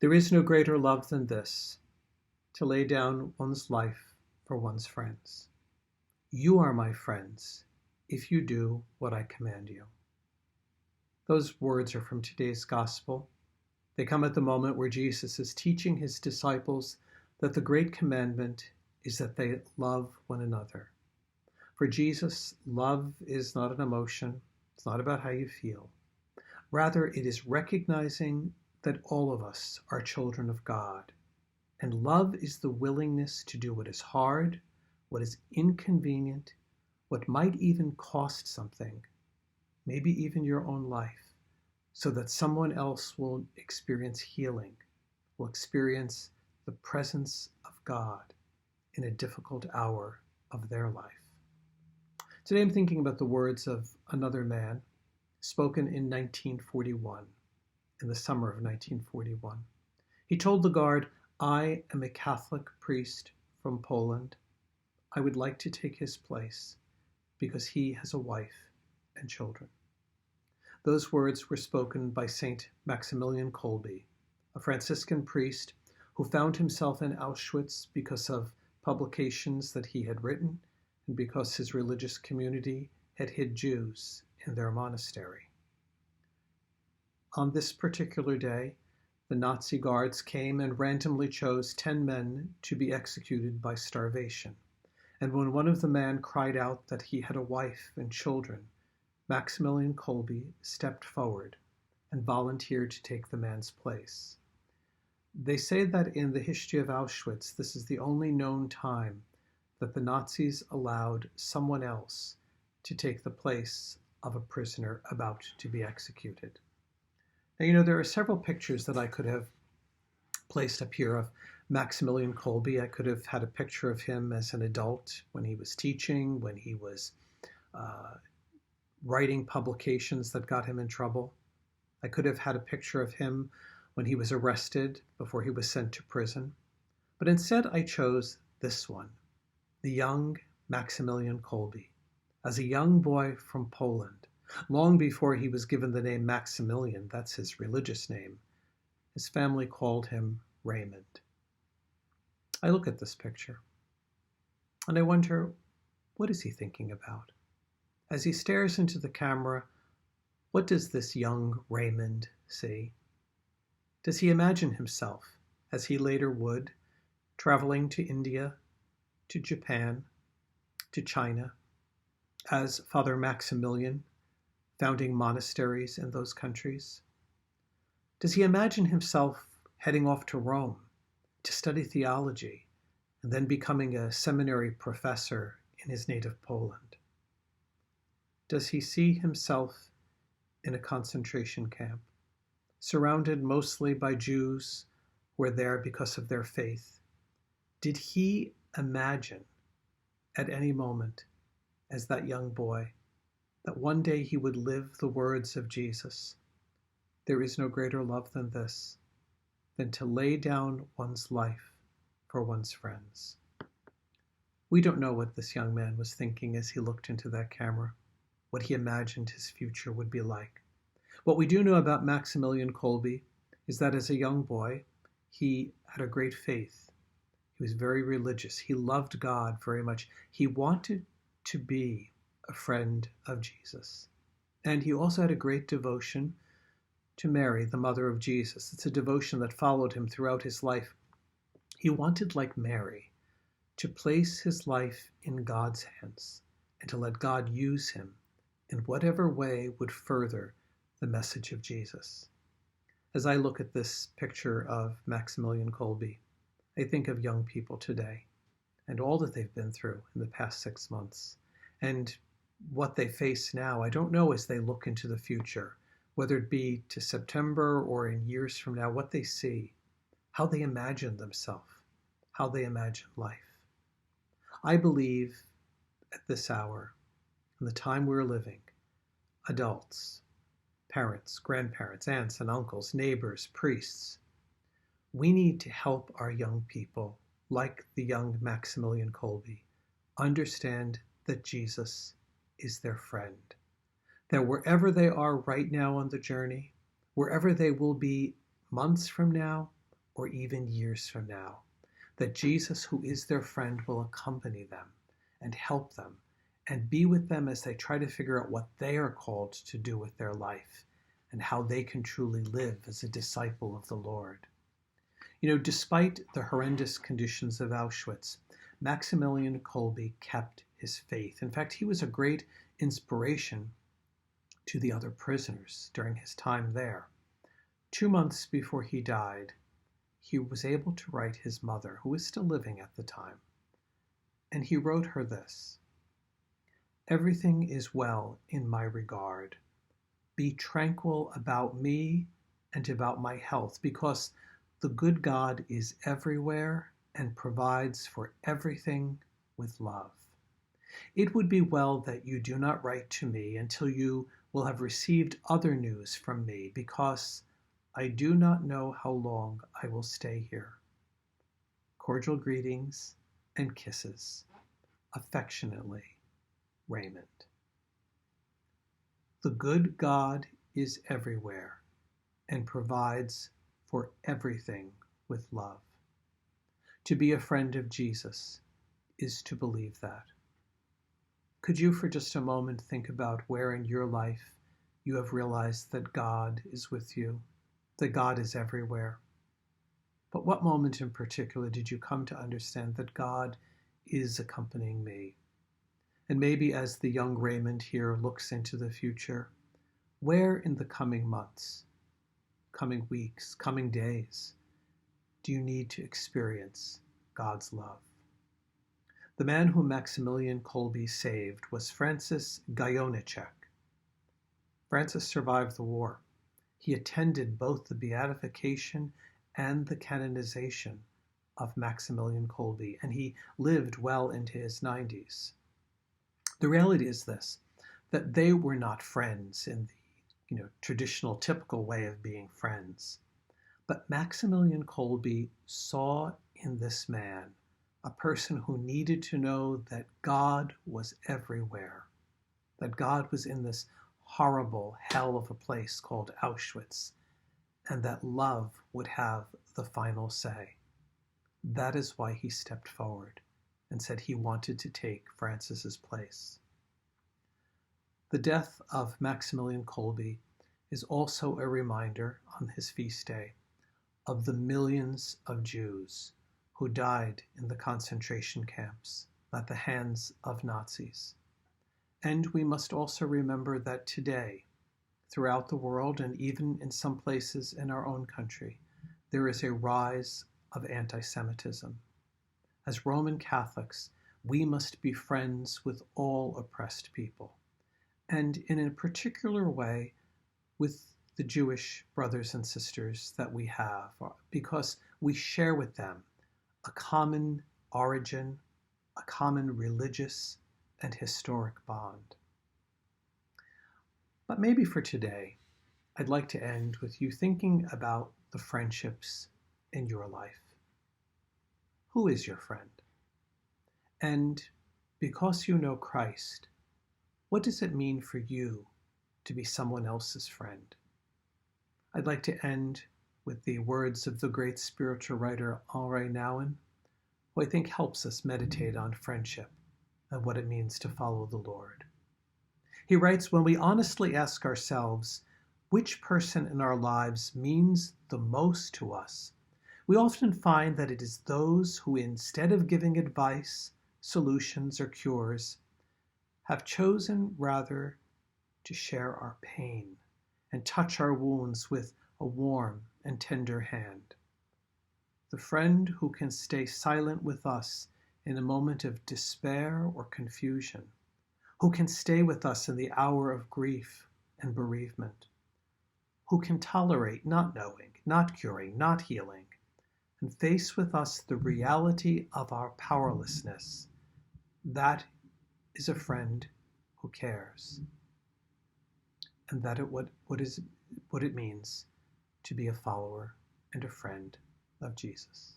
There is no greater love than this, to lay down one's life for one's friends. You are my friends if you do what I command you. Those words are from today's gospel. They come at the moment where Jesus is teaching his disciples that the great commandment is that they love one another. For Jesus, love is not an emotion. It's not about how you feel. Rather, it is recognizing that all of us are children of God. And love is the willingness to do what is hard, what is inconvenient, what might even cost something, maybe even your own life, so that someone else will experience healing, will experience the presence of God in a difficult hour of their life. Today I'm thinking about the words of another man spoken in 1941, in the summer of 1941. He told the guard, "I am a Catholic priest from Poland. I would like to take his place because he has a wife and children." Those words were spoken by Saint Maximillian Kolbe, a Franciscan priest who found himself in Auschwitz because of publications that he had written and because his religious community had hid Jews in their monastery. On this particular day, the Nazi guards came and randomly chose 10 men to be executed by starvation. And when one of the men cried out that he had a wife and children, Maximillian Kolbe stepped forward and volunteered to take the man's place. They say that in the history of Auschwitz, this is the only known time that the Nazis allowed someone else to take the place of a prisoner about to be executed. Now, there are several pictures that I could have placed up here of Maximillian Kolbe. I could have had a picture of him as an adult when he was teaching, when he was writing publications that got him in trouble. I could have had a picture of him when he was arrested before he was sent to prison. But instead I chose this one, the young Maximillian Kolbe. As a young boy from Poland, long before he was given the name Maximilian, that's his religious name, his family called him Raymond. I look at this picture and I wonder, what is he thinking about? As he stares into the camera, what does this young Raymond see? Does he imagine himself, as he later would, traveling to India, to Japan, to China, as Father Maximilian, founding monasteries in those countries? Does he imagine himself heading off to Rome to study theology and then becoming a seminary professor in his native Poland? Does he see himself in a concentration camp, surrounded mostly by Jews who are there because of their faith? Did he imagine at any moment, as that young boy, that one day he would live the words of Jesus, "There is no greater love than this, than to lay down one's life for one's friends"? We don't know what this young man was thinking as he looked into that camera, what he imagined his future would be like. What we do know about Maximillian Kolbe is that as a young boy, he had a great faith. He was very religious. He loved God very much. He wanted to be a friend of Jesus. And he also had a great devotion to Mary, the mother of Jesus. It's a devotion that followed him throughout his life. He wanted, like Mary, to place his life in God's hands and to let God use him in whatever way would further the message of Jesus. As I look at this picture of Maximillian Kolbe, I think of young people today and all that they've been through in the past 6 months and what they face now. I don't know as they look into the future, whether it be to September or in years from now, what they see, how they imagine themselves, how they imagine life. I believe at this hour, in the time we're living, adults, parents, grandparents, aunts and uncles, neighbors, priests, we need to help our young people, like the young Maximillian Kolbe, understand that Jesus is their friend. That wherever they are right now on the journey, wherever they will be months from now or even years from now, that Jesus, who is their friend, will accompany them and help them and be with them as they try to figure out what they are called to do with their life and how they can truly live as a disciple of the Lord. Despite the horrendous conditions of Auschwitz, Maximillian Kolbe kept his faith. In fact, he was a great inspiration to the other prisoners during his time there. 2 months before he died, he was able to write his mother, who was still living at the time. And he wrote her this: "Everything is well in my regard. Be tranquil about me and about my health, because the good God is everywhere and provides for everything with love. It would be well that you do not write to me until you will have received other news from me, because I do not know how long I will stay here. Cordial greetings and kisses. Affectionately, Raymond." The good God is everywhere and provides for everything with love. To be a friend of Jesus is to believe that. Could you for just a moment think about where in your life you have realized that God is with you, that God is everywhere? But what moment in particular did you come to understand that God is accompanying me? And maybe as the young Raymond here looks into the future, where in the coming months, coming weeks, coming days, do you need to experience God's love? The man whom Maximillian Kolbe saved was Francis Gajowniczek. Francis survived the war. He attended both the beatification and the canonization of Maximillian Kolbe, and he lived well into his 90s. The reality is this, that they were not friends in the traditional, typical way of being friends. But Maximillian Kolbe saw in this man a person who needed to know that God was everywhere, that God was in this horrible hell of a place called Auschwitz, and that love would have the final say. That is why he stepped forward and said he wanted to take Francis's place. The death of Maximillian Kolbe is also a reminder on his feast day of the millions of Jews who died in the concentration camps at the hands of Nazis. And we must also remember that today, throughout the world and even in some places in our own country, there is a rise of anti-Semitism. As Roman Catholics, we must be friends with all oppressed people, and in a particular way with the Jewish brothers and sisters that we have, because we share with them a common origin, a common religious and historic bond. But maybe for today, I'd like to end with you thinking about the friendships in your life. Who is your friend? And because you know Christ, what does it mean for you to be someone else's friend? I'd like to end with the words of the great spiritual writer Henri Nouwen, who I think helps us meditate on friendship and what it means to follow the Lord. He writes, when we honestly ask ourselves which person in our lives means the most to us, we often find that it is those who, instead of giving advice, solutions, or cures, have chosen rather to share our pain and touch our wounds with a warm and tender hand. The friend who can stay silent with us in a moment of despair or confusion, who can stay with us in the hour of grief and bereavement, who can tolerate not knowing, not curing, not healing, and face with us the reality of our powerlessness. That is a friend who cares. And that is what it means to be a follower and a friend of Jesus.